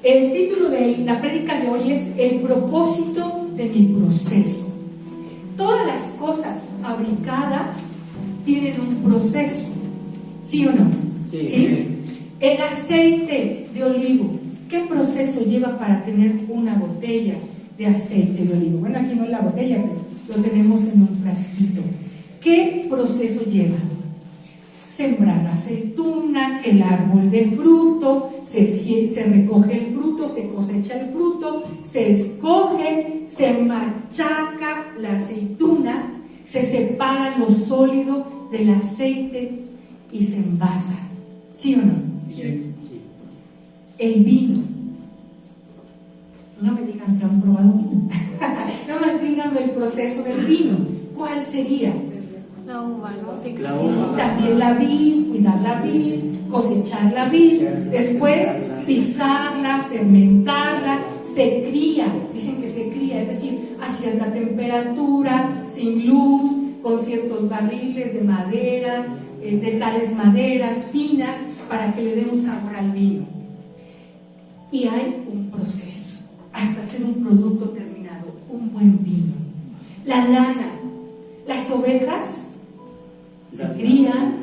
El título de la prédica de hoy es El propósito de mi proceso. Todas las cosas fabricadas tienen un proceso, ¿sí o no? Sí. El aceite de olivo, ¿qué proceso lleva para tener una botella de aceite de olivo? Bueno, aquí no es la botella, pero lo tenemos en un frasquito. ¿Qué proceso lleva? Sembrar la aceituna, el árbol de fruto, se recoge el fruto, se cosecha el fruto, se escoge, se machaca la aceituna, se separa lo sólido del aceite y se envasa. ¿Sí o no? Sí. El vino. No me digan que han probado vino. No más díganme el proceso del vino. ¿Cuál sería? La uva, ¿no? Sí, también la vid, cuidar la vid, cosechar la vid, después pisarla, fermentarla, se cría, dicen que se cría, es decir, a cierta temperatura, sin luz, con ciertos barriles de madera, de tales maderas finas, para que le dé un sabor al vino. Y hay un proceso, hasta hacer un producto terminado, un buen vino. La lana, las ovejas se crían,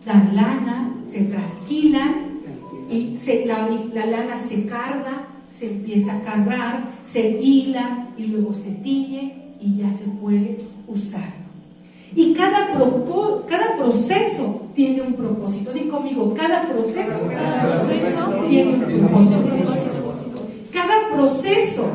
dan lana, se trasquilan y la lana se carga, se empieza a cargar, se hila y luego se tiñe y ya se puede usar. Y cada proceso tiene un propósito. Di conmigo, cada proceso tiene un propósito. Cada proceso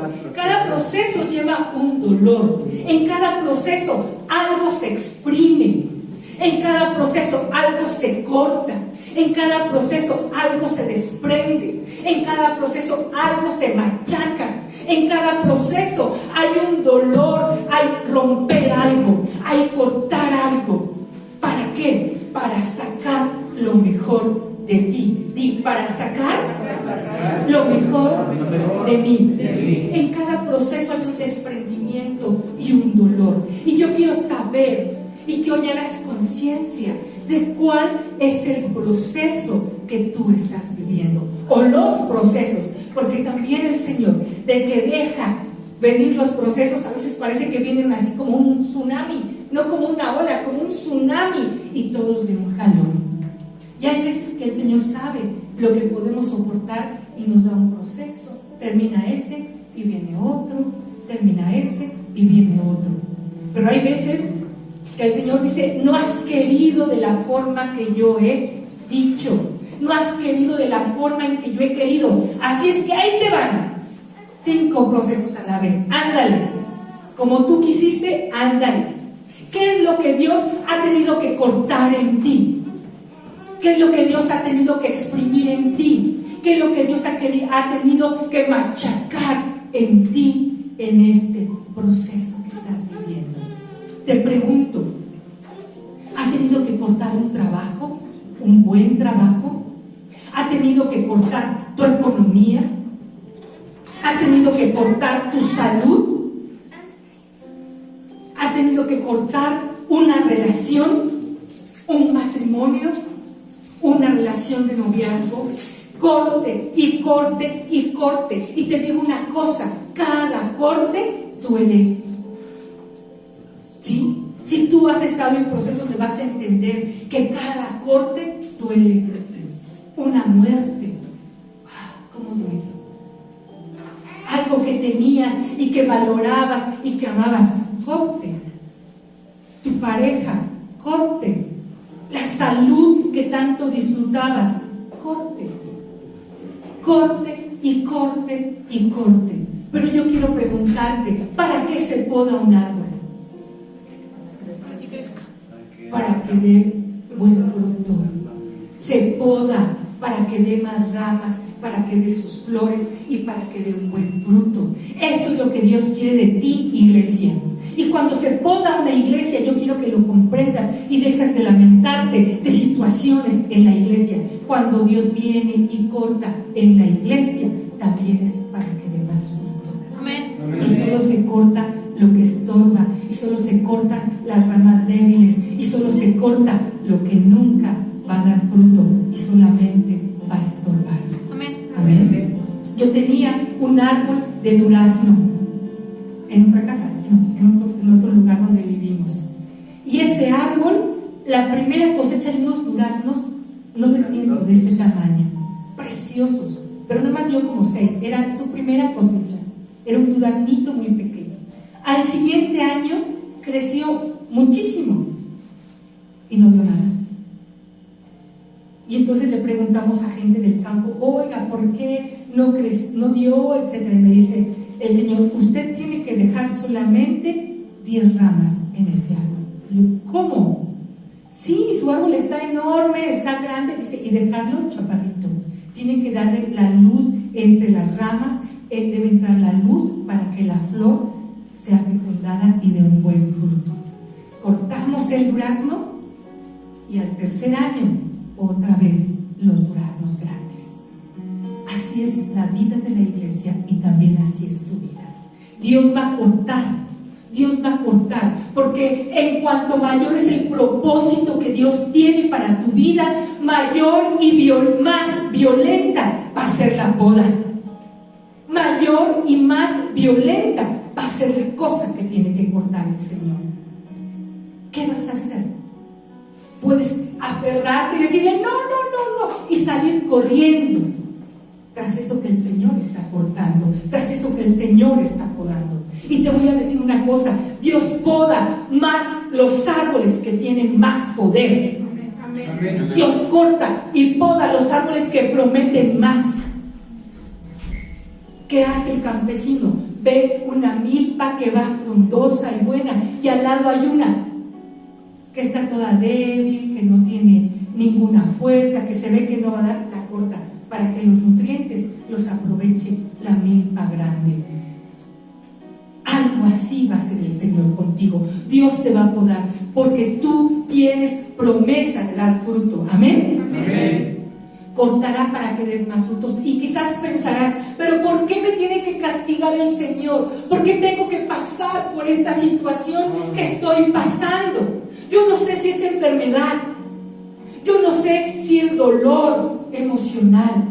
lleva un dolor. En cada proceso algo se exprime. En cada proceso algo se corta. En cada proceso algo se desprende. En cada proceso algo se machaca. En cada proceso hay un dolor, hay romper algo, hay cortar algo. ¿Para qué? Para sacar lo mejor de ti. Y para sacar lo mejor de mí. En cada proceso hay un desprendimiento y un dolor. Y yo quiero saber y que hoy hagas conciencia de cuál es el proceso que tú estás viviendo, o los procesos, porque también el Señor, de que deja venir los procesos, a veces parece que vienen así como un tsunami, no como una ola, como un tsunami, y todos de un jalón. Y hay veces que el Señor sabe lo que podemos soportar y nos da un proceso, termina ese y viene otro, termina ese y viene otro. Pero hay veces que el Señor dice, no has querido de la forma que yo he dicho, no has querido de la forma en que yo he querido, así es que ahí te van 5 procesos a la vez, ándale, como tú quisiste, ándale. ¿Qué es lo que Dios ha tenido que cortar en ti? ¿Qué es lo que Dios ha tenido que exprimir en ti? ¿Qué es lo que Dios ha tenido que machacar en ti en este proceso que estás viviendo? Te pregunto, ¿has tenido que cortar un trabajo? ¿Un buen trabajo? ¿Has tenido que cortar tu economía? ¿Has tenido que cortar tu salud? ¿Has tenido que cortar una relación? ¿Un matrimonio? ¿Una relación de noviazgo? Corte y corte y corte. Y te digo una cosa, cada corte duele. ¿Sí? Si tú has estado en proceso, te vas a entender que cada corte duele. Una muerte, ¿cómo duele? Algo que tenías y que valorabas y que amabas, corte. Tu pareja, corte. La salud que tanto disfrutabas, corte. Corte y corte y corte. Pero yo quiero preguntarte, ¿para qué se poda un árbol? Para que dé buen fruto. Se poda para que dé más ramas, para que dé sus flores y para que dé un buen fruto. Eso es lo que Dios quiere de ti, iglesia. Y cuando se poda una iglesia, yo quiero que lo comprendas y dejas de lamentarte de situaciones en la iglesia. Cuando Dios viene y corta en la iglesia, también es para que dé más fruto. Amén. Y solo se corta lo que estorba, y solo se cortan las ramas débiles, y solo se corta lo que nunca va a dar fruto y solamente va a estorbar. Amén. Amén. Yo tenía un árbol de durazno en otra casa, en otro lugar donde vivimos. Y ese árbol, la primera cosecha de unos duraznos, no les miento, de este tamaño, preciosos, pero nada más dio como 6, era su primera cosecha, era un duraznito muy pequeño. Al siguiente año creció muchísimo y no dio nada. Y entonces le preguntamos a gente del campo, oiga, ¿por qué no dio, etcétera? Y me dice el Señor, usted tiene que dejar solamente 10 ramas en ese árbol. Y yo, ¿cómo? Sí, su árbol está enorme, está grande, dice, y dejarlo chaparrito. Tiene que darle la luz entre las ramas, debe entrar la luz para que la flor sea fecundada y dé un buen fruto. Cortamos el durazno y al tercer año otra vez los duraznos grandes. Así es la vida de la iglesia y también así es tu vida. Dios va a cortar, porque en cuanto mayor es el propósito que Dios tiene para tu vida, mayor y más violenta va a ser la poda. Mayor y más violenta va a ser la cosa que tiene que cortar el Señor. ¿Qué vas a hacer? Puedes aferrarte y decirle no, y salir corriendo tras eso que el Señor está cortando, tras eso que el Señor está podando. Y te voy a decir una cosa, Dios poda más los árboles que tienen más poder. Amén. Dios corta y poda los árboles que prometen más. ¿Qué hace el campesino? Ve una milpa que va frondosa y buena y al lado hay una que está toda débil, que no tiene ninguna fuerza, que se ve que no va a dar, la corta para que los nutrientes los aproveche la milpa grande. Algo así va a ser el Señor contigo. Dios te va a podar porque tú tienes promesa de dar fruto. Amén. Amén. Cortará para que des más frutos. Y quizás pensarás, pero ¿por qué me tiene que castigar el Señor? ¿Por qué tengo que pasar por esta situación que estoy pasando? Yo no sé si es enfermedad, yo no sé si es dolor emocional,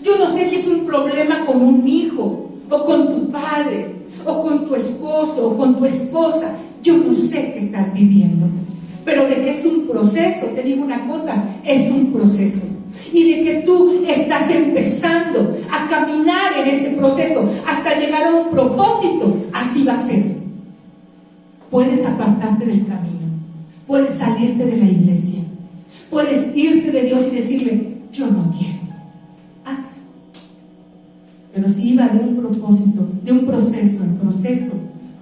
yo no sé si es un problema con un hijo, o con tu padre, o con tu esposo, o con tu esposa. Yo no sé qué estás viviendo, pero de que es un proceso, te digo una cosa, es un proceso. Y de que tú estás empezando a caminar en ese proceso hasta llegar a un propósito, así va a ser. Puedes apartarte del camino, puedes salirte de la iglesia, puedes irte de Dios y decirle, yo no quiero, hazlo. Pero si iba de un propósito, de un proceso en proceso,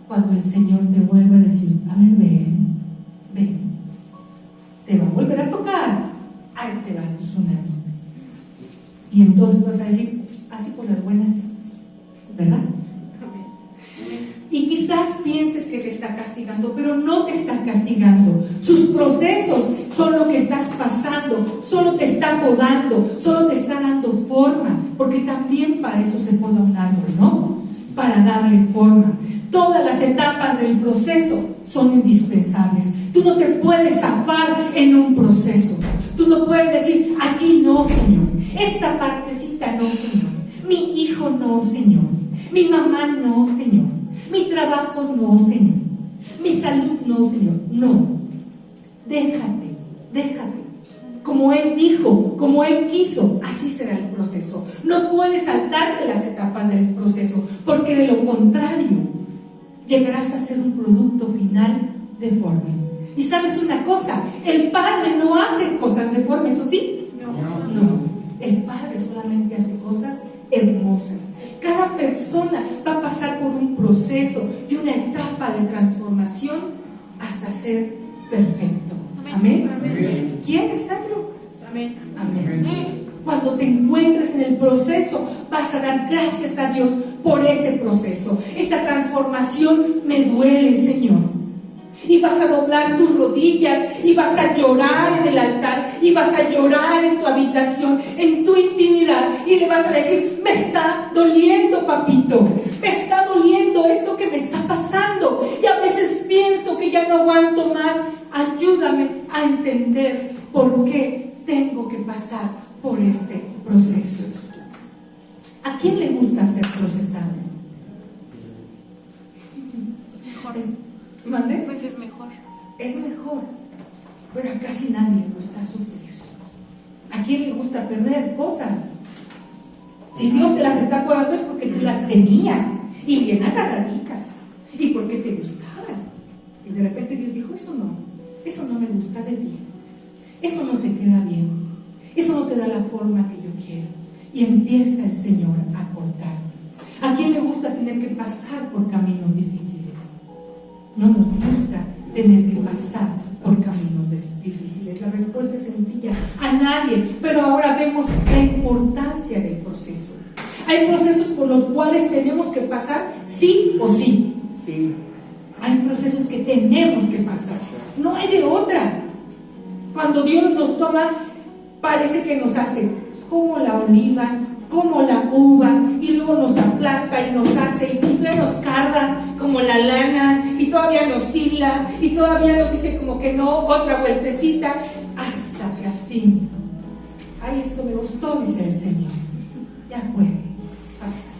cuando el Señor te vuelve a decir, a ver, ven, te va a volver a tocar, ahí te va tu tsunami. Y entonces vas a decir, así por las buenas, ¿verdad? Y quizás pienses que te está castigando, pero no te está castigando. Sus procesos son lo que estás pasando, solo te está podando, solo te está dando forma, porque también para eso se poda un árbol, ¿no? Para darle forma. Todas las etapas del proceso son indispensables. Tú no te puedes zafar en un proceso. Tú no puedes decir, aquí no, Señor. Esta partecita no, Señor. Mi hijo no, Señor. Mi mamá no, Señor. Mi trabajo no, Señor. Mi salud no, Señor. No. Déjate. Como Él dijo, como Él quiso, así será el proceso. No puedes saltarte las etapas del proceso, porque de lo contrario, llegarás a ser un producto final deforme. Y sabes una cosa, el Padre no hace cosas deformes, ¿o sí? No. El Padre solamente hace cosas hermosas. Cada persona va a pasar por un proceso y una etapa de transformación hasta ser perfecto. Amén. Amén. ¿Quieres serlo? Amén. Amén. Cuando te encuentres en el proceso, vas a dar gracias a Dios por ese proceso. Esta transformación me duele, Señor. Y vas a doblar tus rodillas y vas a llorar en el altar y vas a llorar en tu habitación, en tu intimidad, y le vas a decir, me está doliendo, papito, me está doliendo esto que me está pasando, y a veces pienso que ya no aguanto más. Ayúdame a entender por qué tengo que pasar por este proceso. ¿A quién le gusta ser procesado? Mejor. ¿Mande? Pues es mejor. Es mejor, pero a casi nadie le gusta sufrir. ¿A quién le gusta perder cosas? Si Dios te las está acordando es porque tú las tenías y bien agarraditas y porque te gustaban. Y de repente Dios dijo, eso no me gusta de ti, eso no te queda bien, eso no te da la forma que yo quiero. Y empieza el Señor a cortar. ¿A quién le gusta tener que pasar por caminos difíciles? No nos gusta tener que pasar por caminos difíciles. La respuesta es sencilla, a nadie. Pero ahora vemos la importancia del proceso. Hay procesos por los cuales tenemos que pasar sí o sí. Hay procesos que tenemos que pasar, no hay de otra. Cuando Dios nos toma, parece que nos hace como la oliva, como la uva, y luego nos aplasta y nos hace, y todavía nos carga como la lana, y todavía nos hila, y todavía nos dice como que no, otra vueltecita, hasta que al fin, ay, esto me gustó, dice el Señor, ya puede pasar.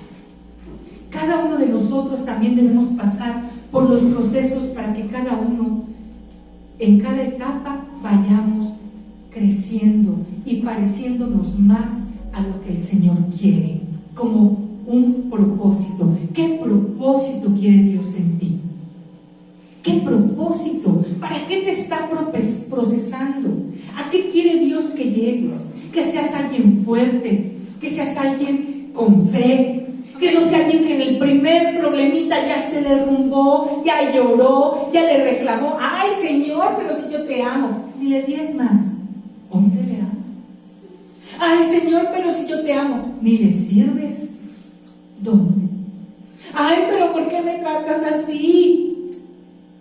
Cada uno de nosotros también debemos pasar por los procesos para que cada uno, en cada etapa, vayamos creciendo y pareciéndonos más a lo que el Señor quiere, como un propósito. ¿Qué propósito quiere Dios en ti? ¿Qué propósito? ¿Para qué te está procesando? ¿A qué quiere Dios que llegues? Que seas alguien fuerte, que seas alguien con fe, que no sea alguien que en el primer problemita ya se derrumbó, ya lloró, ya le reclamó, ay Señor, pero si yo te amo. Ni le dies más. ¿Dónde le amas? Ay Señor, pero si yo te amo. Ni le sirves. ¿Dónde? Ay, pero ¿por qué me tratas así?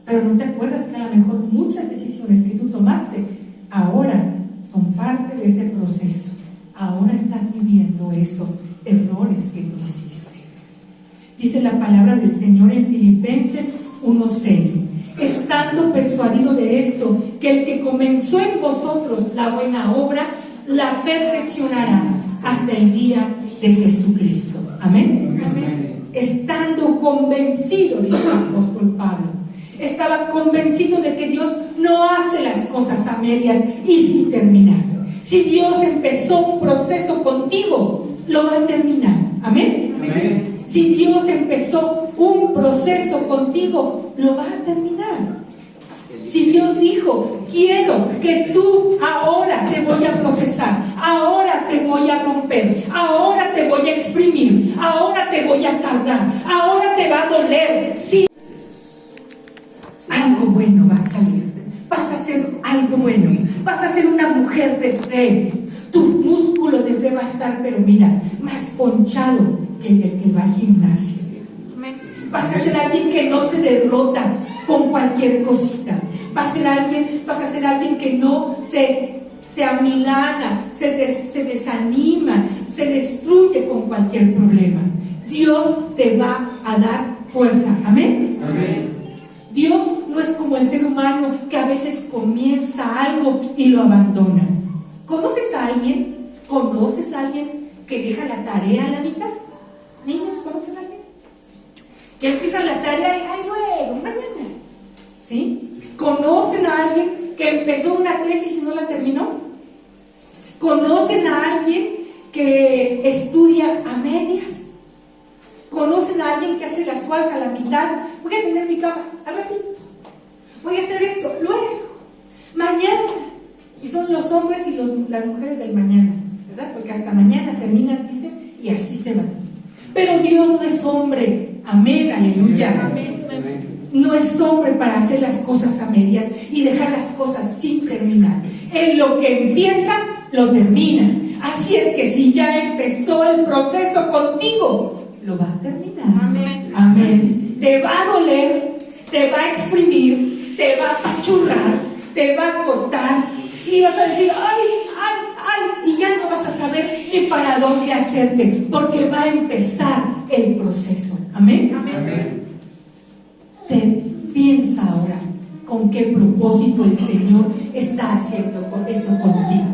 Pero no te acuerdas que a lo mejor muchas decisiones que tú tomaste ahora son parte de ese proceso. Ahora estás viviendo eso, errores que tú hiciste. Dice la palabra del Señor en Filipenses 1:6, estando persuadido de esto, que el que comenzó en vosotros la buena obra, la perfeccionará hasta el día de Jesucristo. Amén. Amén. Estando convencido, dice el apóstol Pablo, estaba convencido de que Dios no hace las cosas a medias y sin terminar. Si Dios empezó un proceso contigo, lo va a terminar. Amén. Amén. Si Dios empezó un proceso contigo, lo va a terminar. Si Dios dijo, quiero que tú ahora te voy a procesar, ahora te voy a romper, ahora te voy a exprimir, ahora te voy a cargar, ahora te va a doler, sí, algo bueno va a salir. Vas a hacer algo bueno, vas a ser una mujer de fe. Tu músculo de fe va a estar, pero mira, más ponchado que el del que va al gimnasio. Amén. Vas a ser alguien que no se derrota con cualquier cosita. Vas a ser alguien que no se amilana, se desanima, se destruye con cualquier problema. Dios te va a dar fuerza. Amén. Amén. Dios no es como el ser humano que a veces comienza algo y lo abandona. ¿Conoces a alguien? ¿Conoces a alguien que deja la tarea a la mitad? ¿Niños conocen a alguien? Que empieza la tarea y ay, luego, mañana. ¿Sí? ¿Conocen a alguien que empezó una tesis y no la terminó? ¿Conocen a alguien que estudia a medias? ¿Conocen a alguien que hace las cosas a la mitad? Voy a tener mi cama al ratito. Voy a hacer esto luego, mañana. Y son los hombres y las mujeres del mañana, ¿verdad? Porque hasta mañana terminan, dicen, y así se van. Pero Dios no es hombre. Amén, aleluya. Amén. No es hombre para hacer las cosas a medias y dejar las cosas sin terminar. En lo que empieza, lo termina. Así es que si ya empezó el proceso contigo, lo va a terminar. Amén. Amén. Te va a doler, te va a exprimir, te va a apachurrar, te va a cortar y vas a decir, ay, y ya no vas a saber ni para dónde hacerte, porque va a empezar el proceso. Amén. Amén. Piensa ahora con qué propósito el Señor está haciendo eso contigo.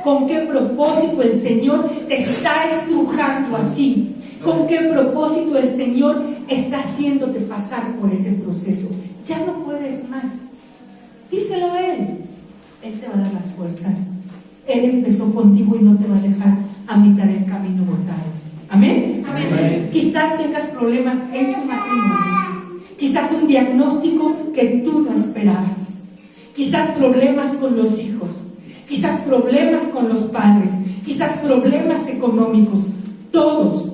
Con qué propósito el Señor te está estrujando así. con qué propósito el Señor está haciéndote pasar por ese proceso. Ya no puedes más. Díselo a Él. Él te va a dar las fuerzas. Él empezó contigo y no te va a dejar a mitad del camino botado. ¿Amén? Amén. Quizás tengas problemas en tu matrimonio. Quizás un diagnóstico que tú no esperabas. Quizás problemas con los hijos. Quizás problemas con los padres. Quizás problemas económicos. Todos.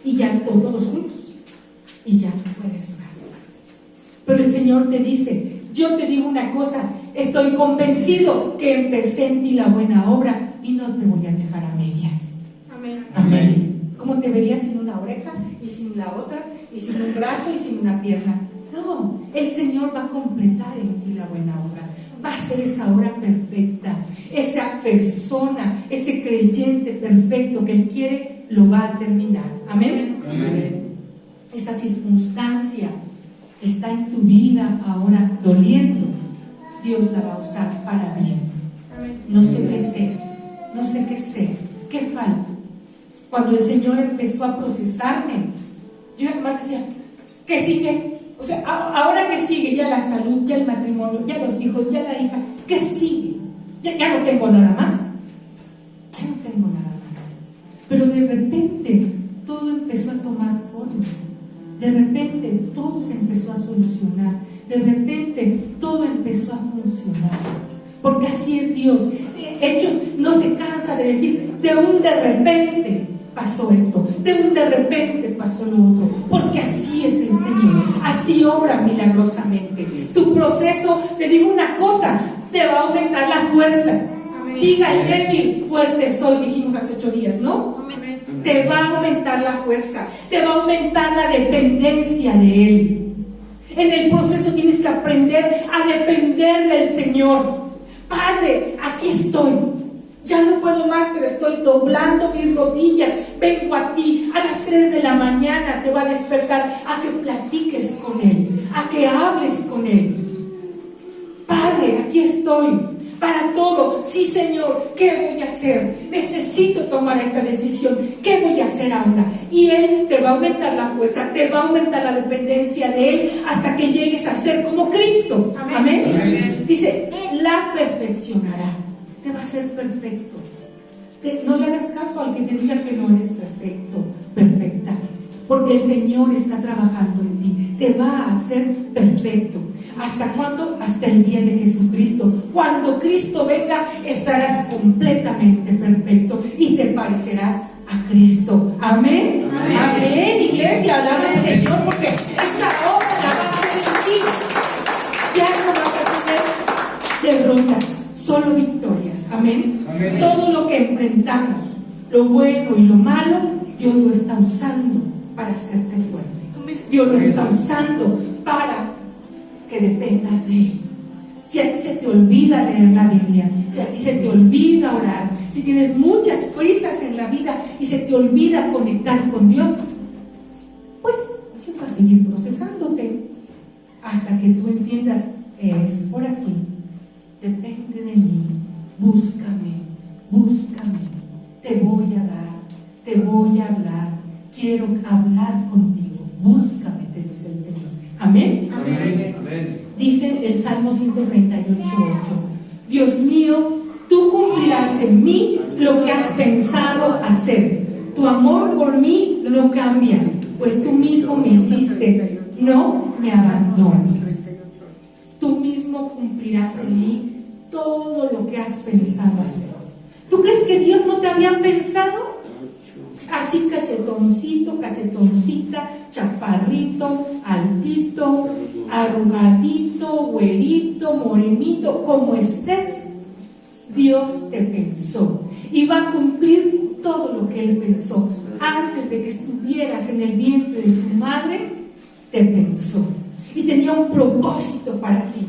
Y ya, o todos juntos. Y ya no puedes más. Pero el Señor te dice: yo te digo una cosa, estoy convencido que empecé en ti la buena obra y no te voy a dejar a medias. Amén. Amén. ¿Cómo te verías sin una oreja y sin la otra y sin un brazo y sin una pierna? No, el Señor va a completar en ti la buena obra. Va a ser esa obra perfecta. Esa persona, ese creyente perfecto que Él quiere, lo va a terminar. Amén. Amén. Esa circunstancia está en tu vida ahora doliendo, Dios la va a usar para bien. No sé qué ser, no sé qué ser, qué falta. Cuando el Señor empezó a procesarme, yo además decía: ¿qué sigue? O sea, ahora ¿qué sigue? Ya la salud, ya el matrimonio, ya los hijos, ya la hija. ¿Qué sigue? Ya no tengo nada más. Ya no tengo nada más. Pero de repente todo empezó a tomar forma. De repente todo se empezó a solucionar. De repente todo empezó a funcionar. Porque así es Dios. Hechos no se cansa de decir: de un de repente pasó esto, de un de repente pasó lo otro. Porque así es el Señor. Así obra milagrosamente. Tu proceso, te digo una cosa, te va a aumentar la fuerza. Amén. Diga el débil: fuerte soy, dijimos hace 8 días, ¿no? Amén. Te va a aumentar la fuerza, te va a aumentar la dependencia de Él. En el proceso tienes que aprender a depender del Señor. Padre, aquí estoy. Ya no puedo más, pero estoy doblando mis rodillas. Vengo a ti. A las 3 de la mañana te va a despertar a que platiques con Él, a que hables con Él. Padre, aquí estoy. Para todo, sí Señor, ¿qué voy a hacer? Necesito tomar esta decisión. ¿Qué voy a hacer ahora? Y Él te va a aumentar la fuerza, te va a aumentar la dependencia de Él hasta que llegues a ser como Cristo. Amén. Amén. Amén. Dice: la perfeccionará. Te va a hacer perfecto. No le hagas caso al que te diga que no eres perfecto, perfecta. Porque el Señor está trabajando en ti. Te va a hacer perfecto. ¿Hasta cuándo? Hasta el día de Jesucristo. Cuando Cristo venga, estarás completamente perfecto y te parecerás a Cristo. Amén. Amén. Amén, iglesia, alaba al Señor, porque esa obra la va a hacer en ti. Ya no vas a tener derrotas, solo victorias. Amén. Amén. Todo lo que enfrentamos, lo bueno y lo malo, Dios lo está usando para hacerte fuerte. Dios lo está usando para que dependas de Él. Si a ti se te olvida leer la Biblia, si a ti se te olvida orar, si tienes muchas prisas en la vida y se te olvida conectar con Dios, pues Dios va a seguir procesándote hasta que tú entiendas: es por aquí, depende de mí, búscame, búscame, te voy a dar, te voy a hablar, quiero hablar contigo, búscame, te dice el Señor. Amén. Amén. Amén. Dice el Salmo 138:8: Dios mío, tú cumplirás en mí lo que has pensado hacer. Tu amor por mí no cambia, pues tú mismo me hiciste, no me abandones. Tú mismo cumplirás en mí todo lo que has pensado hacer. ¿Tú crees que Dios no te había pensado? Así cachetoncito, cachetoncita, chaparrito, altito, arrugadito, güerito, morenito, como estés, Dios te pensó y va a cumplir todo lo que Él pensó. Antes de que estuvieras en el vientre de tu madre, te pensó y tenía un propósito para ti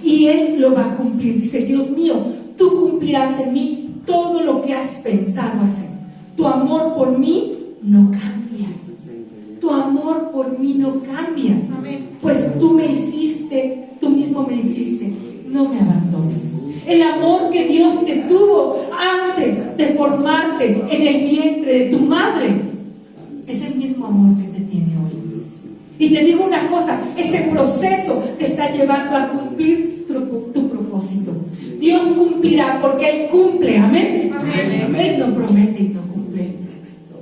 y Él lo va a cumplir. Dice: Dios mío, tú cumplirás en mí todo lo que has pensado hacer. Tu amor por mí no cambia. Tu amor por mí no cambia. Amén. Pues tú me hiciste, tú mismo me hiciste, no me abandones. El amor que Dios te tuvo antes de formarte en el vientre de tu madre es Y te digo una cosa, ese proceso te está llevando a cumplir tu propósito. Dios cumplirá porque Él cumple, amén. Amén. Él no promete y no cumple.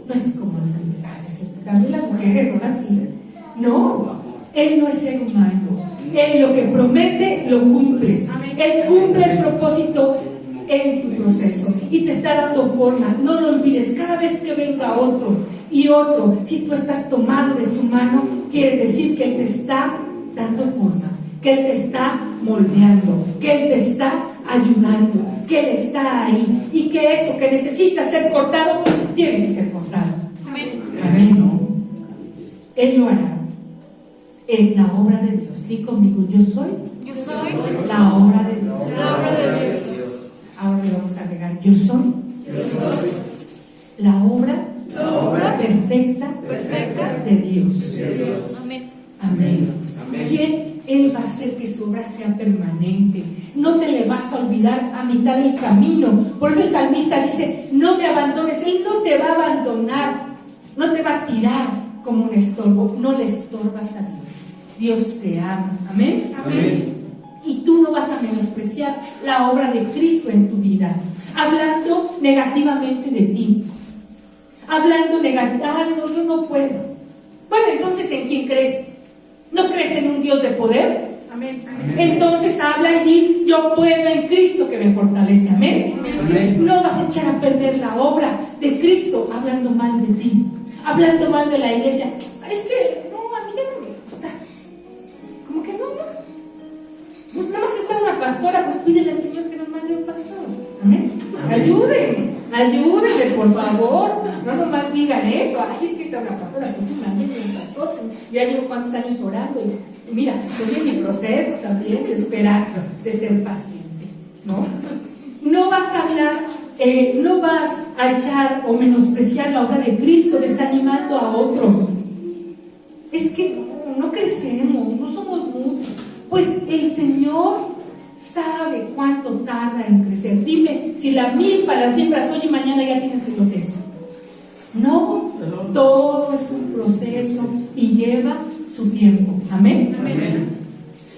No es como los amistades. También las mujeres son así. No, Él no es ser humano. Él lo que promete lo cumple. Él cumple el propósito en tu proceso y te está dando forma. No lo olvides, cada vez que venga otro y otro, si tú estás tomado de su mano, quiere decir que Él te está dando forma, que Él te está moldeando, que Él te está ayudando, que Él está ahí y que eso que necesita ser cortado tiene que ser cortado. Amén. Amén. Él lo hará. Es la obra de Dios. Di conmigo, yo soy Yo soy la obra de Dios. la obra de Dios. Ahora le vamos a agregar, yo soy la obra perfecta de Dios. Amén. Amén. ¿Quién? Él va a hacer que su obra sea permanente. No te le vas a olvidar a mitad del camino. Por eso el salmista dice, no me abandones. Él no te va a abandonar, no te va a tirar como un estorbo. No le estorbas a Dios. Dios te ama. Amén. Amén. Y tú no vas a menospreciar la obra de Cristo en tu vida, hablando negativamente de ti, hablando negativamente, ay no, yo no puedo. Bueno, entonces ¿en quién crees? ¿No crees en un Dios de poder? Amén. Entonces habla y di, yo puedo en Cristo que me fortalece. Amén. No vas a echar a perder la obra de Cristo hablando mal de ti, hablando mal de la iglesia. Es que no, a mí ya no me gusta. Como que no. Pues nada más está una pastora, pues pídele al Señor que nos mande un pastor. Amén. Ayúdenle, por favor. No nomás digan eso. Ay, es que está una pastora, pues sí, mándenle un pastor. Ya llevo cuántos años orando y mira, estoy en mi proceso también de esperar, de ser paciente, ¿no? No vas a hablar, no vas a echar o menospreciar la obra de Cristo desanimando a otros. Es que no crecemos, no somos muchos. Pues el Señor sabe cuánto tarda en crecer. Dime, si la milpa la siembras hoy y mañana ya tienes tu lotes. No, todo es un proceso y lleva su tiempo. Amén. Amén.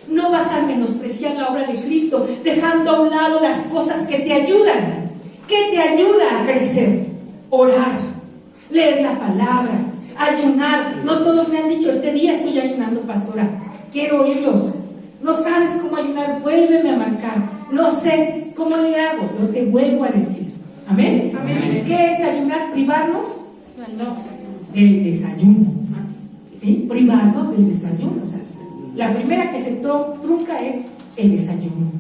No vas a menospreciar la obra de Cristo dejando a un lado las cosas que te ayudan. ¿Qué te ayuda a crecer? Orar, leer la palabra, ayunar. No todos me han dicho, este día estoy ayunando, pastora. Quiero oírlos. No sabes cómo ayunar, vuélveme a marcar. No sé cómo le hago, yo te vuelvo a decir. Amén. Amén. ¿Qué es ayunar? ¿Privarnos? No. Del desayuno. ¿Sí? Privarnos del desayuno. O sea, la primera que se trunca es el desayuno.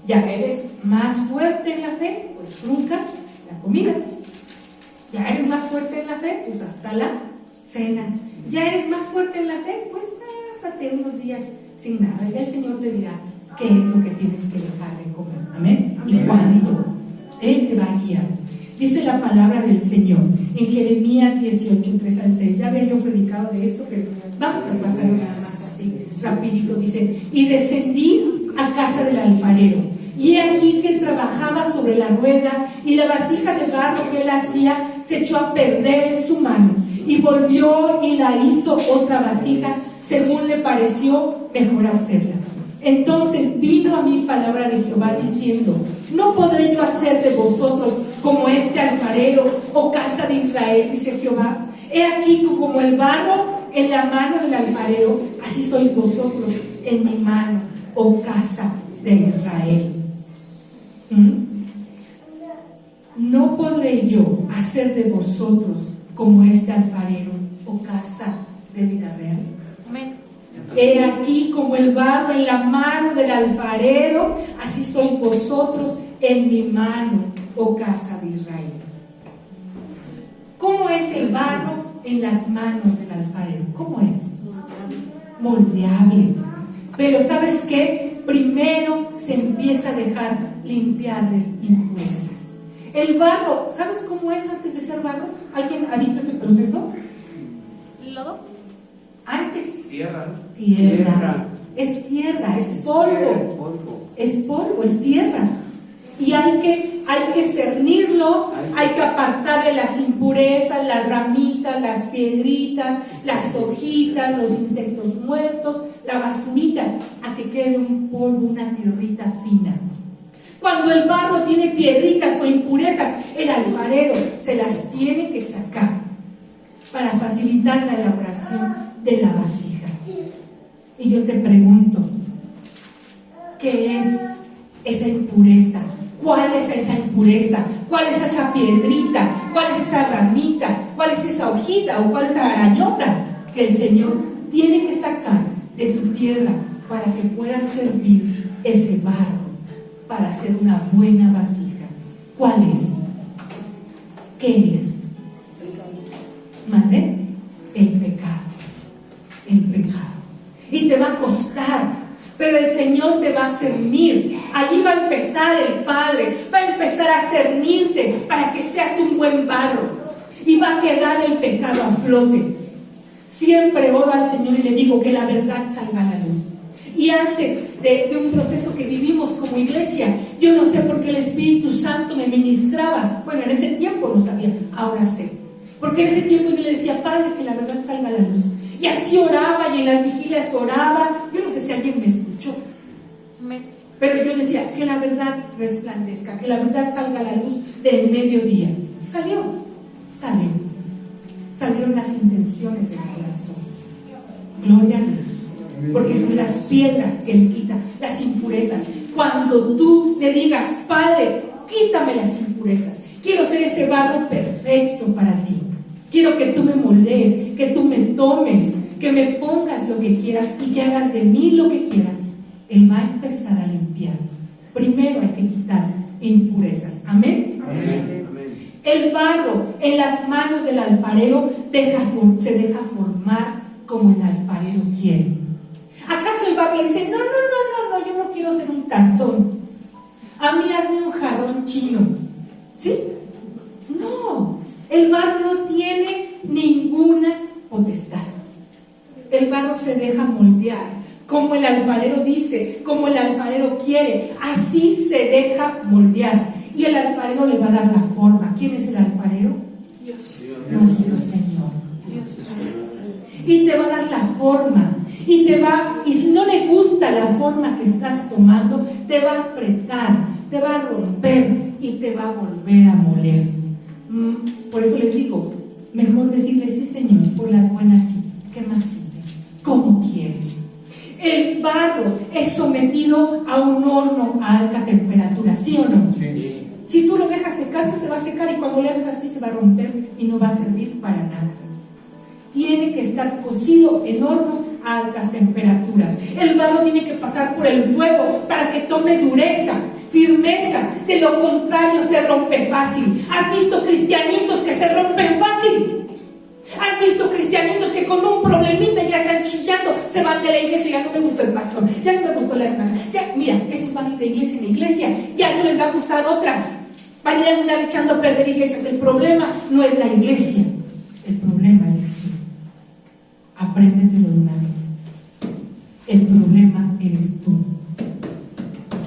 Ya eres más fuerte en la fe, pues trunca la comida. Ya eres más fuerte en la fe, pues hasta la cena. Ya eres más fuerte en la fe, pues pásate unos días sin nada. Ya el Señor te dirá qué es lo que tienes que dejar de comer. Amén. Y cuándo. Él te va a guiar. Dice la palabra del Señor en Jeremías 18, 3 al 6. Ya había yo predicado de esto, pero vamos a pasar nada más así, rapidito. Dice, y descendí a casa del alfarero, y he aquí que trabajaba sobre la rueda, y la vasija de barro que él hacía se echó a perder en su mano, y volvió y la hizo otra vasija, según le pareció mejor hacerla. Entonces vino a mí palabra de Jehová diciendo, no podré yo hacer de vosotros como este alfarero, oh casa de Israel, dice Jehová. He aquí tú como el barro en la mano del alfarero, así sois vosotros en mi mano, oh casa de Israel. No podré yo hacer de vosotros como este alfarero, oh casa de Villarreal. Amén. He aquí como el barro en la mano del alfarero, así sois vosotros en mi mano, oh casa de Israel. ¿Cómo es el barro en las manos del alfarero? ¿Cómo es? Moldeable. Pero ¿sabes qué? Primero se empieza a dejar limpiar de impurezas. El barro, ¿sabes cómo es antes de ser barro? ¿Alguien ha visto ese proceso? ¿Lodo? Antes. Tierra. Tierra. Es tierra, es polvo. Es polvo, es tierra. Y hay que hay que cernirlo, hay que apartarle las impurezas, las ramitas, las piedritas, las hojitas, los insectos muertos, la basurita, a que quede un polvo, una tierrita fina. Cuando el barro tiene piedritas o impurezas, el alfarero se las tiene que sacar para facilitar la elaboración de la vasija. Y yo te pregunto, ¿qué es esa impureza? ¿Cuál es esa impureza? ¿Cuál es esa piedrita? ¿Cuál es esa ramita? ¿Cuál es esa hojita o cuál es esa arañota que el Señor tiene que sacar de tu tierra para que pueda servir ese barro para hacer una buena vasija? ¿Cuál es? ¿Qué es? ¿Mande? El pecado. El pecado. Y te va a costar, pero el Señor te va a cernir. Allí va a empezar el Padre, va a empezar a cernirte para que seas un buen barro. Y va a quedar el pecado a flote. Siempre oro al Señor y le digo que la verdad salga a la luz. Y antes de un proceso que vivimos como iglesia, yo no sé por qué el Espíritu Santo me ministraba. Bueno, en ese tiempo no sabía, ahora sé. Porque en ese tiempo yo le decía, Padre, que la verdad salga a la luz. Y así oraba, y en las vigilias oraba. Yo no sé si alguien me escuchó. Pero yo decía, que la verdad resplandezca, que la verdad salga a la luz del mediodía. Salieron las intenciones del corazón. Gloria a Dios. Porque son las piedras que le quitan, las impurezas. Cuando tú le digas, Padre, quítame las impurezas. Quiero ser ese barro perfecto para ti. Quiero que tú me moldees, que tú me tomes, que me pongas lo que quieras y que hagas de mí lo que quieras. Él va a empezar a limpiar. Primero hay que quitar impurezas. Amén. Amén. El barro en las manos del alfarero se deja formar como el alfarero quiere. ¿Acaso el barro le dice, no, yo no quiero ser un tazón? A mí hazme un jarrón chino. ¿Sí? No. El barro no tiene ninguna potestad. El barro se deja moldear, como el alfarero dice, como el alfarero quiere, así se deja moldear. Y el alfarero le va a dar la forma. ¿Quién es el alfarero? Dios. Nuestro Señor. Dios. Y te va a dar la forma. Y si no le gusta la forma que estás tomando, te va a apretar, te va a romper y te va a volver a moler. Por eso les digo, mejor decirle sí, Señor, por las buenas sí. ¿Qué más sirve? ¿Cómo quieres? El barro es sometido a un horno a alta temperatura, ¿sí o no? Sí. Si tú lo dejas secarse, se va a secar y cuando le hagas así se va a romper y no va a servir para nada. Tiene que estar cocido en horno a altas temperaturas. El barro tiene que pasar por el fuego para que tome dureza, firmeza. De lo contrario se rompe fácil. ¿Has visto cristianitos que se rompen fácil? ¿Has visto cristianitos que con un problemita ya están chillando? Se van de la iglesia, ya no me gustó el pastor, ya no me gustó la hermana. Ya, mira, esos van de iglesia en iglesia, ya no les va a gustar otra. Van a andar echando a perder iglesias. El problema no es la iglesia, el problema es tú. Apréndetelo de una vez. El problema eres tú.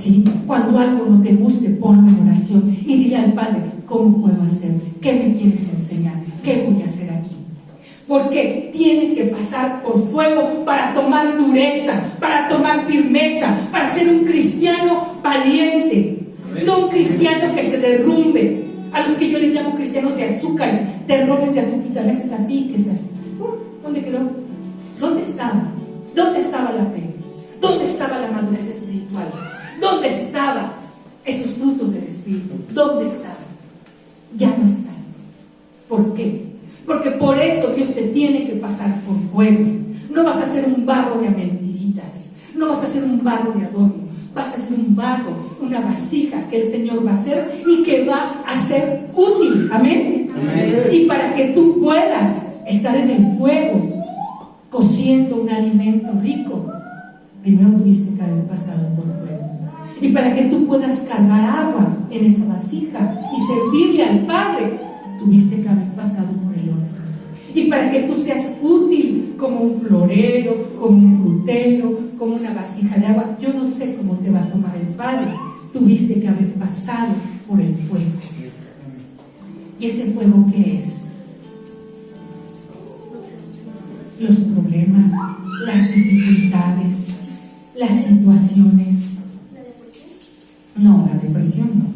¿Sí? Cuando algo no te guste, ponlo en oración y dile al Padre, ¿cómo puedo hacer? ¿Qué me quieres enseñar? ¿Qué voy a hacer aquí? Porque tienes que pasar por fuego para tomar dureza, para tomar firmeza, para ser un cristiano valiente. No un cristiano que se derrumbe. A los que yo les llamo cristianos de azúcares, terrones de azúcar, a veces así, que se hace. ¿Dónde quedó? ¿Dónde estaba? ¿Dónde estaba la fe? ¿Dónde estaba la madurez espiritual? ¿Dónde estaban esos frutos del Espíritu? ¿Dónde estaban? Ya no están. ¿Por qué? Porque por eso Dios te tiene que pasar por fuego. No vas a ser un barro de mentiritas, no vas a ser un barro de adorno, vas a ser un barro, una vasija que el Señor va a hacer y que va a ser útil. ¿Amén? Amén. Y para que tú puedas estar en el fuego cociendo un alimento rico, primero tuviste que haber pasado por fuego. Y para que tú puedas cargar agua en esa vasija y servirle al Padre, tuviste que haber pasado por el horno. Y para que tú seas útil como un florero, como un frutero, como una vasija de agua, yo no sé cómo te va a tomar el Padre, tuviste que haber pasado por el fuego. ¿Y ese fuego qué es? Los problemas, las dificultades, las situaciones. No, la depresión no.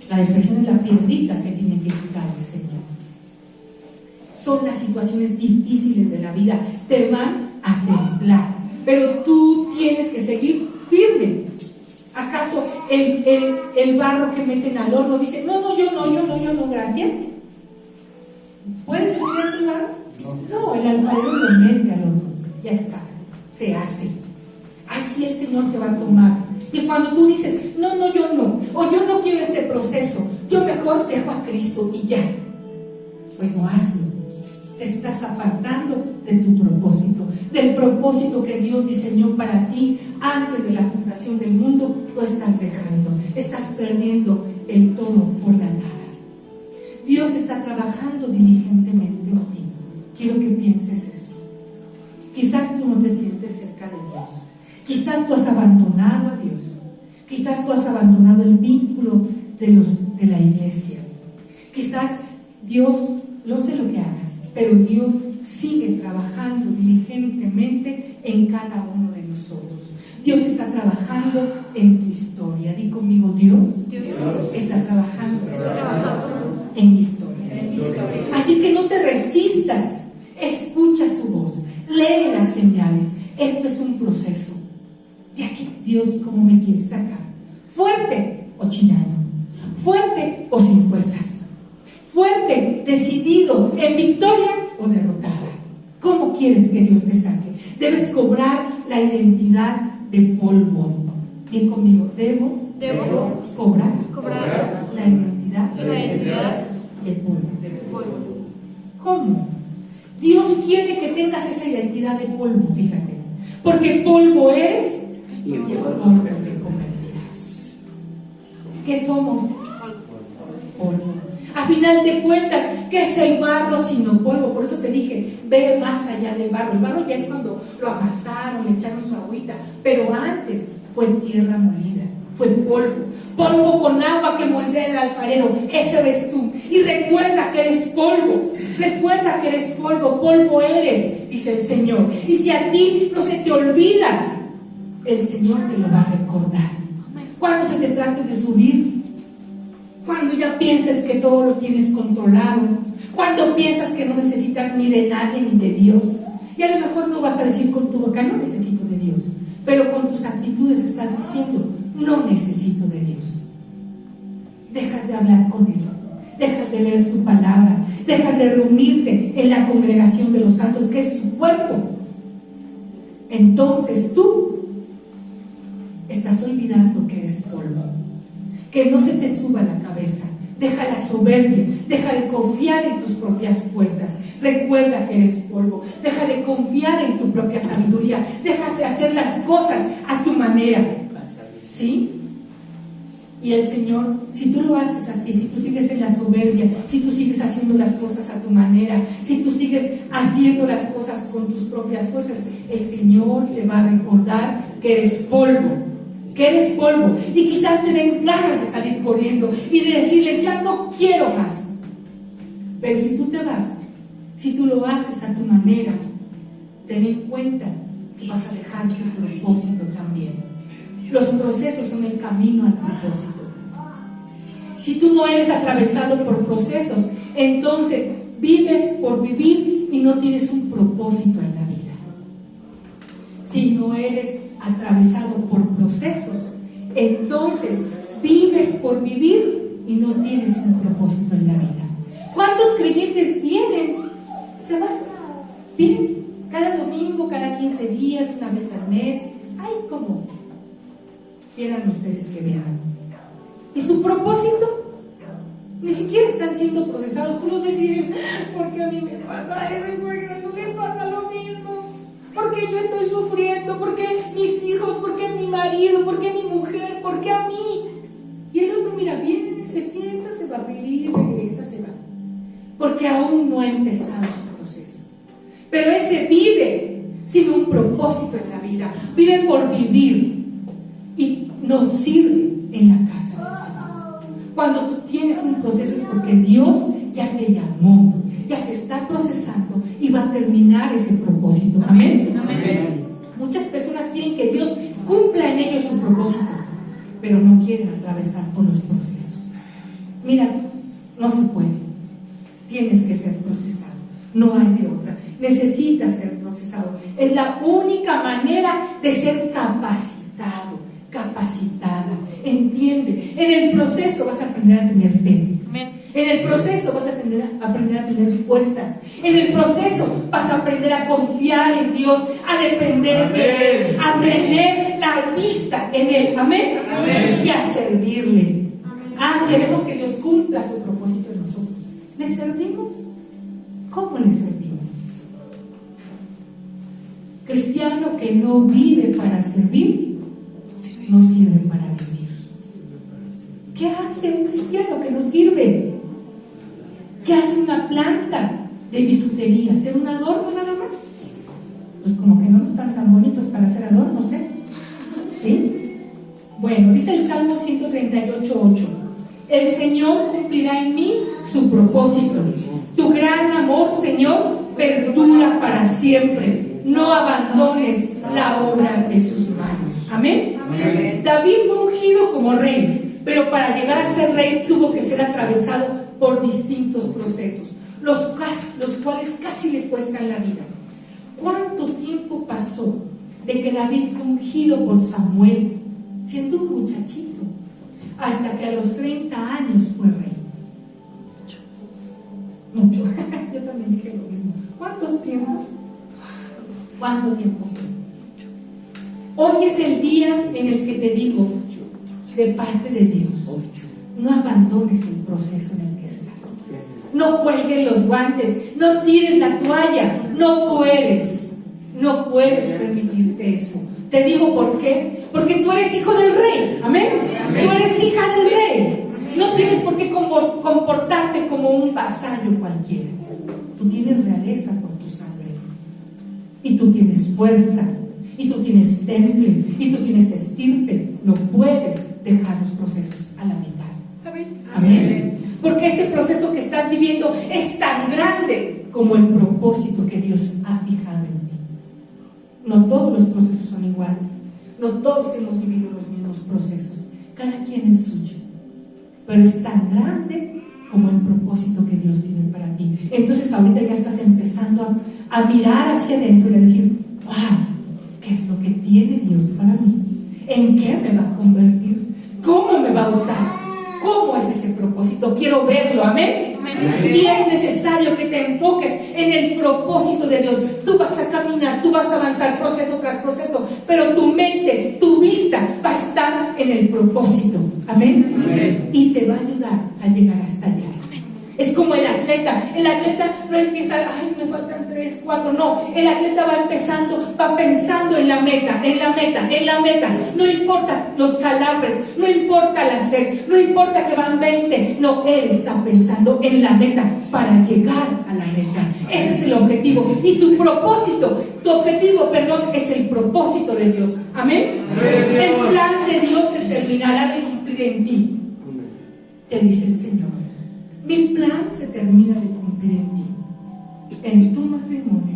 La depresión es la piedrita que tiene que quitar el Señor. Son las situaciones difíciles de la vida, te van a temblar, pero tú tienes que seguir firme. ¿Acaso el barro que meten al horno dice, no, yo no, gracias? ¿Puedes decir eso, el barro? No, el alfarero lo mete al horno, ya está, se hace. Así el Señor te va a tomar. Y cuando tú dices, no, yo no, o yo no quiero este proceso, yo mejor dejo a Cristo y ya. Bueno, hazlo. Te estás apartando de tu propósito, del propósito que Dios diseñó para ti antes de la fundación del mundo. Lo estás dejando, estás perdiendo el todo por la nada. Dios está trabajando diligentemente en ti. Quiero que pienses eso. Quizás tú no te sientes cerca de Dios, quizás tú has abandonado a Dios, quizás tú has abandonado el vínculo de la iglesia, quizás Dios, no sé lo que hagas, pero Dios sigue trabajando diligentemente en cada uno de nosotros. Dios está trabajando en tu historia. Di conmigo, Dios está trabajando en mi historia. Así que no te resistas, escucha su voz, lee las señales. Esto es un proceso. De aquí, Dios, ¿cómo me quiere sacar? ¿Fuerte o chinano? ¿Fuerte o sin fuerzas? ¿Fuerte, decidido, en victoria o derrotada? ¿Cómo quieres que Dios te saque? Debes cobrar la identidad de polvo. Bien conmigo, debo cobrar la identidad de polvo. ¿Cómo? Dios quiere que tengas esa identidad de polvo, fíjate. Porque polvo eres y polvo te convertirás. ¿Qué somos? Polvo. A final de cuentas, ¿qué es el barro sino polvo? Por eso te dije, ve más allá del barro. El barro ya es cuando lo amasaron, le echaron su agüita, pero antes fue tierra molida, fue polvo. Polvo con agua que moldea el alfarero, ese eres tú. Y recuerda que eres polvo, recuerda que eres polvo, polvo eres, dice el Señor. Y si a ti no se te olvida, el Señor te lo va a recordar. Cuando se te trate de subir, cuando ya pienses que todo lo tienes controlado, cuando piensas que no necesitas ni de nadie ni de Dios, y a lo mejor no vas a decir con tu boca, no necesito de Dios, pero con tus actitudes estás diciendo, no necesito de Dios. Dejas de hablar con Él, dejas de leer su palabra, dejas de reunirte en la congregación de los santos, que es su cuerpo. Entonces tú estás olvidando que eres polvo. Que no se te suba la cabeza, deja la soberbia, deja de confiar en tus propias fuerzas. Recuerda que eres polvo, deja de confiar en tu propia sabiduría, dejas de hacer las cosas a tu manera. ¿Sí? Y el Señor, si tú lo haces así, si tú sigues en la soberbia, si tú sigues haciendo las cosas a tu manera, si tú sigues haciendo las cosas con tus propias fuerzas, el Señor te va a recordar que eres polvo. Que eres polvo, y quizás te des ganas de salir corriendo y de decirle, ya no quiero más. Pero si tú te vas, si tú lo haces a tu manera, ten en cuenta que vas a dejar tu propósito también. Los procesos son el camino al propósito. Si tú no eres atravesado por procesos, entonces vives por vivir y no tienes un propósito en la vida. Si no eres atravesado por procesos, entonces vives por vivir y no tienes un propósito en la vida. ¿Cuántos creyentes vienen? Se van, vienen cada domingo, cada 15 días, una vez al mes. Ay, ¿cómo quieran ustedes que vean? ¿Y su propósito? Ni siquiera están siendo procesados. Tú los ves y dices, ¿por qué a mí me pasa eso? ¿Por qué no le pasa lo mismo? ¿Por qué yo estoy sufriendo? ¿Por qué mis hijos? ¿Por qué mi marido? ¿Por qué mi mujer? ¿Por qué a mí? Y el otro, mira, viene, se sienta, se va a reír, regresa, se va. Porque aún no ha empezado su proceso. Pero ese vive sin un propósito en la vida. Vive por vivir y nos sirve en la casa del Señor. Cuando tú tienes un proceso es porque Dios ya te llamó, ya te está procesando y va a terminar ese propósito. Amén. Amén. Muchas personas quieren que Dios cumpla en ellos su propósito, pero no quieren atravesar por los procesos. Mira, no se puede. Tienes que ser procesado. No hay de otra. Necesitas ser procesado. Es la única manera de ser capacitado, capacitada. Entiende. En el proceso vas a aprender a tener fe. Amén. En el proceso vas a aprender a tener fuerzas. En el proceso vas a aprender a confiar en Dios, a depender de Él, a tener la vista en Él. Amén. Amén. Y a servirle. Queremos que Dios cumpla su propósito en nosotros. ¿Le servimos? ¿Cómo le servimos? Cristiano que no vive para servir, no sirve para vivir. ¿Qué hace un cristiano que no sirve? ¿Qué hace una planta de bisutería? ¿Ser un adorno nada más? Pues como que no están tan bonitos para ser adornos, ¿eh? ¿Sí? Bueno, dice el Salmo 138:8: el Señor cumplirá en mí su propósito. Tu gran amor, Señor, perdura para siempre. No abandones la obra de sus manos. Amén. Amén. David fue ungido como rey, pero para llegar a ser rey tuvo que ser atravesado por distintos procesos, los cuales casi le cuestan la vida. ¿Cuánto tiempo pasó de que David fue ungido por Samuel, siendo un muchachito, hasta que a los 30 años fue rey? Mucho. Yo también dije lo mismo. ¿Cuántos tiempos? ¿Cuánto tiempo? Hoy es el día en el que te digo, de parte de Dios, no abandones el proceso en el que estás. No cuelgues los guantes, no tires la toalla. No puedes permitirte eso. Te digo por qué. Porque tú eres hijo del rey. Amén. Tú eres hija del rey. No tienes por qué comportarte como un vasallo cualquiera. Tú tienes realeza por tu sangre. Y tú tienes fuerza. Y tú tienes temple. Y tú tienes estirpe. No puedes dejar los procesos a la mitad. Amén. Porque ese proceso que estás viviendo es tan grande como el propósito que Dios ha fijado en ti. No todos los procesos son iguales. No todos hemos vivido los mismos procesos. Cada quien es suyo. Pero es tan grande como el propósito que Dios tiene para ti. Entonces ahorita ya estás empezando a mirar hacia adentro y a decir: wow, ¿qué es lo que tiene Dios para mí? ¿En qué me va a convertir? ¿Cómo me va a usar? ¿Cómo es ese propósito? Quiero verlo, amén. Y es necesario que te enfoques en el propósito de Dios. Tú vas a caminar, tú vas a avanzar proceso tras proceso, pero tu mente, tu vista va a estar en el propósito, amén. Y te va a ayudar a llegar hasta allá. Es como el atleta no empieza, ay, me faltan 3, 4, no, el atleta va empezando, va pensando en la meta, no importa los calambres, no importa la sed, no importa que van 20, no, él está pensando en la meta para llegar a la meta. Ese es el objetivo, y tu objetivo, es el propósito de Dios, amén. El plan de Dios se terminará de cumplir en ti, te dice el Señor. Mi plan se termina de cumplir en ti, en tu matrimonio,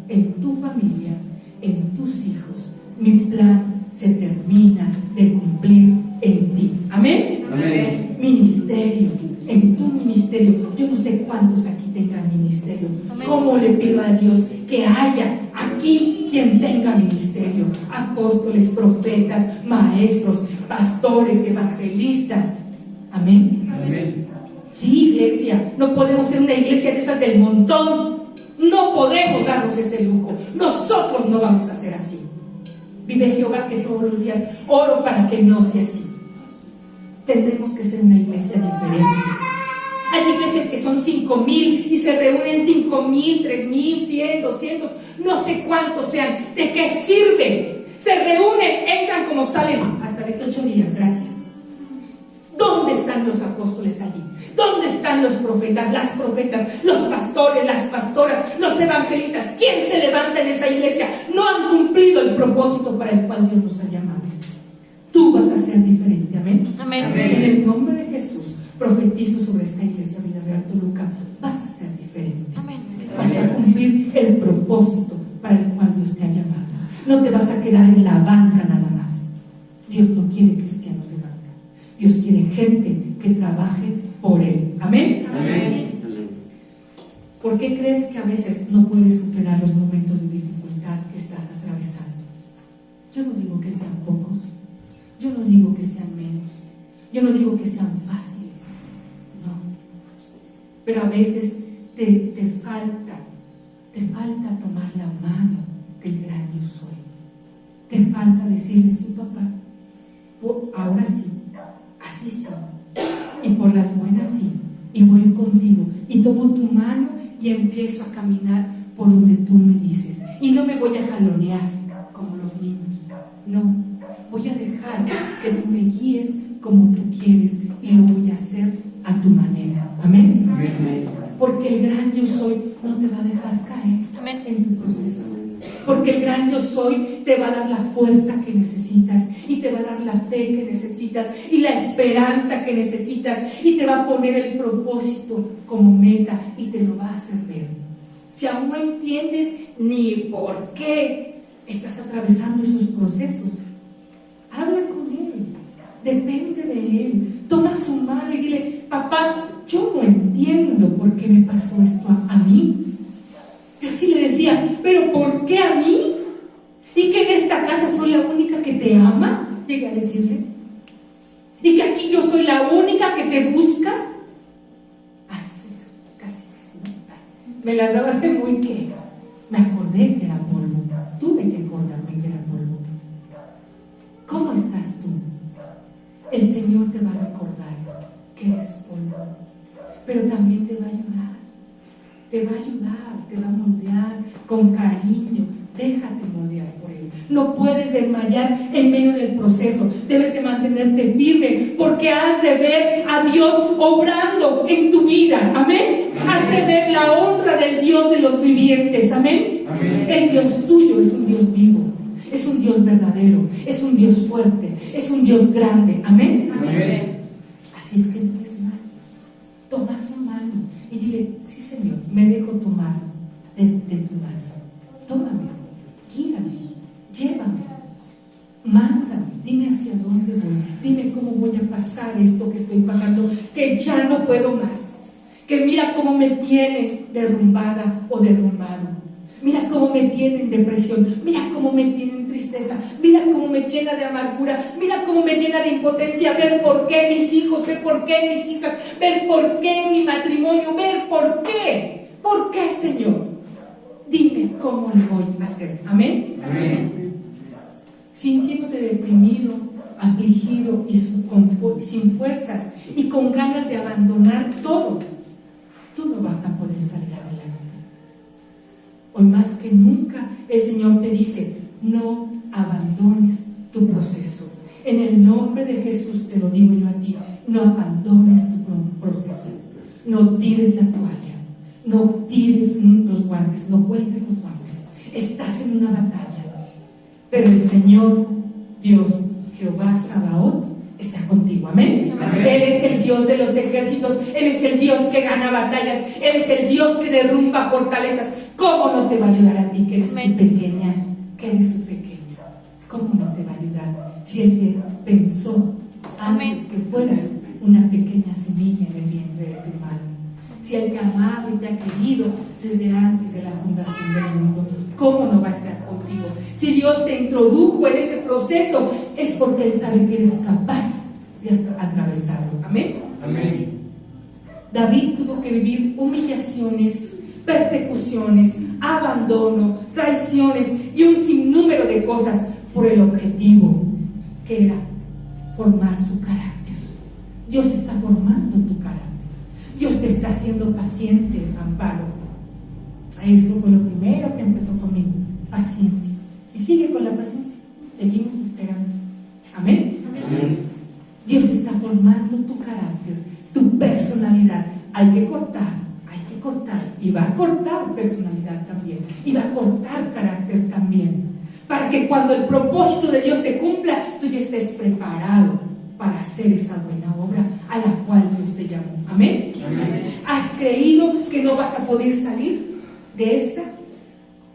en tu familia, en tus hijos. Mi plan se termina de cumplir en ti. Amén. Amén. Ministerio, en tu ministerio. Yo no sé cuántos aquí tengan ministerio. Amén. ¿Cómo le pido a Dios que haya aquí quien tenga ministerio? Apóstoles, profetas, maestros, pastores, evangelistas. Amén. Amén. Sí, iglesia, no podemos ser una iglesia de esas del montón. No podemos darnos ese lujo. Nosotros no vamos a ser así. Vive Jehová que todos los días oro para que no sea así. Tendremos que ser una iglesia diferente. Hay iglesias que son 5,000 y se reúnen 5,000, 3,000, 100, 200, no sé cuántos sean. ¿De qué sirve? Se reúnen, entran como salen. Hasta de 8 días, gracias. ¿Dónde están los apóstoles allí? ¿Dónde están los profetas, las profetas, los pastores, las pastoras, los evangelistas? ¿Quién se levanta en esa iglesia? No han cumplido el propósito para el cual Dios nos ha llamado. Tú vas a ser diferente, amén. Amén. En el nombre de Jesús, Profetizo sobre esta iglesia Vida Real Toluca, vas a ser diferente. Amén. Vas a cumplir el propósito para el cual Dios te ha llamado. No te vas a quedar en la banca nada más. Dios no quiere cristianos de banca. Dios quiere gente que trabaje por Él. Amén. Amén. ¿Por qué crees que a veces no puedes superar los momentos de dificultad que estás atravesando? Yo no digo que sean pocos, yo no digo que sean menos, yo no digo que sean fáciles, no. Pero a veces te falta tomar la mano del gran yo soy. Te falta decirle, sí, papá, ahora sí, así sí, y por las buenas sí, y voy contigo, y tomo tu mano y empiezo a caminar por donde tú me dices, y no me voy a jalonear como los niños, no, voy a dejar que tú me guíes como tú quieres, y lo voy a hacer a tu manera. Amén. Amén. Porque el gran yo soy no te va a dejar caer. Amén. En tu proceso. Porque el gran yo soy te va a dar la fuerza que necesitas, y te va a dar la fe que necesitas, y la esperanza que necesitas, y te va a poner el propósito como meta, y te lo va a hacer ver. Si aún no entiendes ni por qué estás atravesando esos procesos, habla con Él, depende de Él, toma su mano y dile, papá, yo no entiendo por qué me pasó esto a mí. Yo así le decía, pero ¿por qué a mí? ¿Y que en esta casa soy la única que te ama? Llegué a decirle. ¿Y que aquí yo soy la única que te busca? Ay, sí, casi, me las dabas de muy que me acordé que era polvo. Tuve que acordarme que era polvo. ¿Cómo estás tú? El Señor te va a recordar que eres polvo, pero también te va a ayudar. Te va a ayudar, te va a moldear con cariño. Déjate moldear por Él. No puedes desmayar en medio del proceso. Debes de mantenerte firme, porque has de ver a Dios obrando en tu vida. Amén. Has de ver la honra del Dios de los vivientes. Amén. Amén. El Dios tuyo es un Dios vivo, es un Dios verdadero, es un Dios fuerte, es un Dios grande. Amén. Amén. Así es que no es mal. Toma su mano y dile, sí, Señor, me dejo tomar de tu mano. Tómame, guíame, llévame, mándame, dime hacia dónde voy, dime cómo voy a pasar esto que estoy pasando, que ya no puedo más, que mira cómo me tiene derrumbada o derrumbado, mira cómo me tiene en depresión, mira cómo me tiene en tristeza, mira cómo me llena de amargura, mira cómo me llena de impotencia, ver por qué mis hijos, ver por qué mis hijas, ver por qué mi matrimonio, ver por qué, Señor. Dime cómo le voy a hacer. Amén. Amén. Sintiéndote deprimido, afligido y sin fuerzas y con ganas de abandonar todo, tú no vas a poder salir adelante. Hoy más que nunca el Señor te dice, no abandones tu proceso. En el nombre de Jesús te lo digo yo a ti, no abandones tu proceso. No tires la toalla. No tires los guantes, no cuelgues los guantes. Estás en una batalla, pero el Señor Dios, Jehová Sabaoth, está contigo. Amén. Amén. Él es el Dios de los ejércitos, Él es el Dios que gana batallas, Él es el Dios que derrumba fortalezas. ¿Cómo no te va a ayudar a ti que eres Amén. su pequeña? Que eres su pequeño. ¿Cómo no te va a ayudar si Él te pensó antes Amén. que fueras una pequeña semilla en el vientre de tu madre? Si Él te ha amado y te ha querido desde antes de la fundación del mundo, ¿cómo no va a estar contigo? Si Dios te introdujo en ese proceso, es porque Él sabe que eres capaz de atravesarlo. Amén. Amén. David tuvo que vivir humillaciones, persecuciones, abandono, traiciones y un sinnúmero de cosas por el objetivo que era formar su carácter. Dios está formando tu carácter. Dios te está haciendo paciente, Amparo. Eso fue lo primero que empezó conmigo, paciencia. Y sigue con la paciencia, seguimos esperando. Amén. Amén. Dios está formando tu carácter, tu personalidad. Hay que cortar, y va a cortar personalidad también, y va a cortar carácter también, para que cuando el propósito de Dios se cumpla, tú ya estés preparado para hacer esa buena obra a la cual Dios te llama. Amén. ¿Has creído que no vas a poder salir de esta?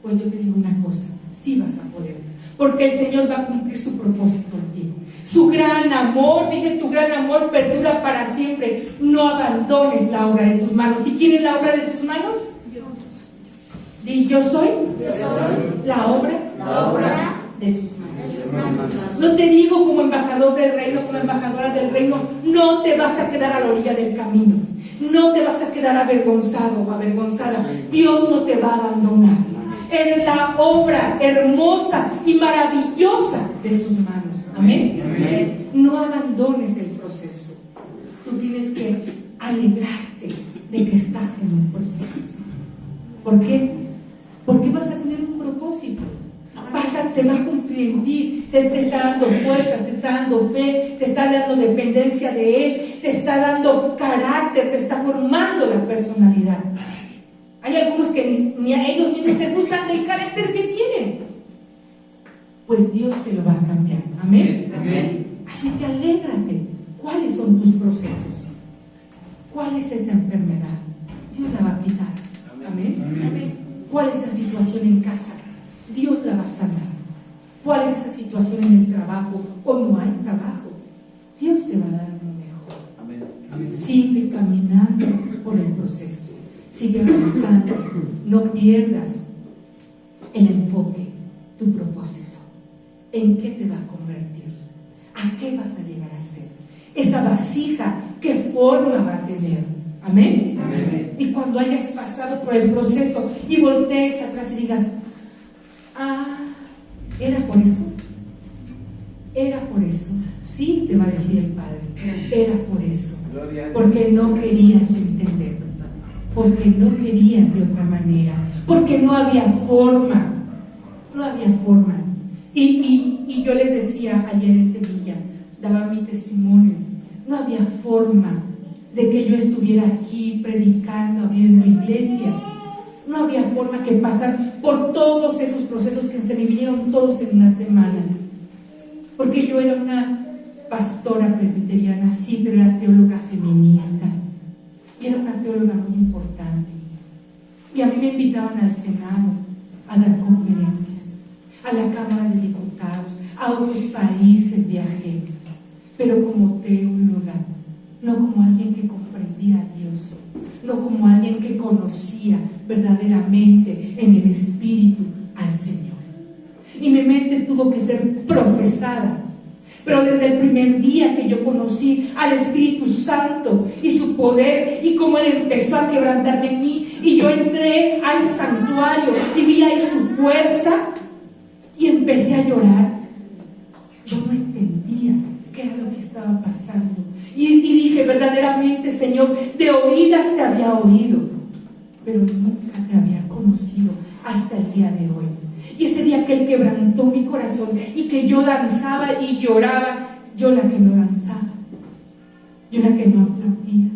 Pues yo te digo una cosa, sí vas a poder, porque el Señor va a cumplir su propósito en ti. Su gran amor, dice, tu gran amor perdura para siempre. No abandones la obra de tus manos. ¿Y quién es la obra de sus manos? Di, yo soy la obra de sus manos. No te digo como embajador del reino, como embajadora del reino, no te vas a quedar a la orilla del camino, no te vas a quedar avergonzado o avergonzada. Dios no te va a abandonar. Eres la obra hermosa y maravillosa de sus manos. Amén. Amén. No abandones el proceso. Tú tienes que alegrarte de que estás en un proceso. ¿Por qué? Porque vas a tener un propósito. Se va a cumplir en ti, se te está dando fuerzas, te está dando fe, te está dando dependencia de Él, te está dando carácter, te está formando la personalidad. Hay algunos que ni a ellos mismos se gustan del carácter que tienen. Pues Dios te lo va a cambiar. Amén. Amén. Así que alégrate. ¿Cuáles son tus procesos? ¿Cuál es esa enfermedad? Dios la va a quitar. Amén. Amén. ¿Cuál es la situación en casa? Dios la va a sanar. ¿Cuál es esa situación en el trabajo o no hay trabajo? Dios te va a dar lo mejor. Amén. Amén. Sigue caminando por el proceso. Sigue avanzando. No pierdas el enfoque, tu propósito. ¿En qué te va a convertir? ¿A qué vas a llegar a ser? Esa vasija, ¿qué forma va a tener? Amén. Amén. Y cuando hayas pasado por el proceso y voltees atrás y digas, ¿era por eso? ¿Era por eso? Sí, te va a decir el Padre, era por eso. Porque no querías entender, porque no querías de otra manera, porque no había forma. No había forma. Y yo les decía ayer en Sevilla, daba mi testimonio, no había forma de que yo estuviera aquí predicando, abriendo iglesia. No había forma que pasar por todos esos procesos que se me vinieron todos en una semana. Porque yo era una pastora presbiteriana, sí, pero era teóloga feminista. Y era una teóloga muy importante. Y a mí me invitaban al Senado a dar conferencias, a la Cámara de Diputados, a otros países viajé. Pero como teóloga, no como alguien que comprendía a Dios, no como alguien que conocía verdaderamente en el Espíritu al Señor. Y mi mente tuvo que ser procesada. Pero desde el primer día que yo conocí al Espíritu Santo y su poder y cómo Él empezó a quebrantarme en mí, y yo entré a ese santuario y vi ahí su fuerza y empecé a llorar, yo no entendía qué era lo que estaba pasando. Y dije, verdaderamente, Señor, de oídas te había oído, pero nunca te había conocido hasta el día de hoy. Y ese día que Él quebrantó mi corazón y que yo danzaba y lloraba, yo la que no danzaba, yo la que no aplaudía,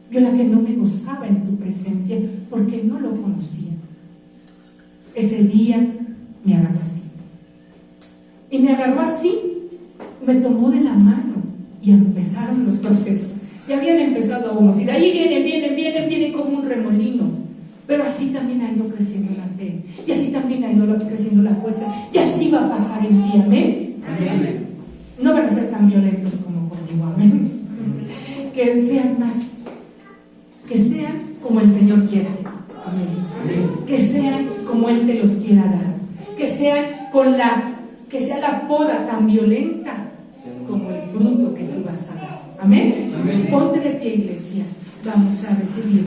yo la que no me gozaba en su presencia porque no lo conocía. Ese día me agarró así. Y me agarró así, me tomó de la mano y empezaron los procesos. Ya habían empezado unos y de ahí vienen como un remolino. Pero así también ha ido creciendo la fe, y así también ha ido creciendo la fuerza, y así va a pasar el día. Amén. Amén. No van a ser tan violentos como conmigo. Amén. Que sean como el Señor quiera. Amén. Que sean como Él te los quiera dar. Que sean que sea la poda tan violenta como el fruto que tú vas a dar. Amén. Amén. Ponte de pie, iglesia. Vamos a recibir.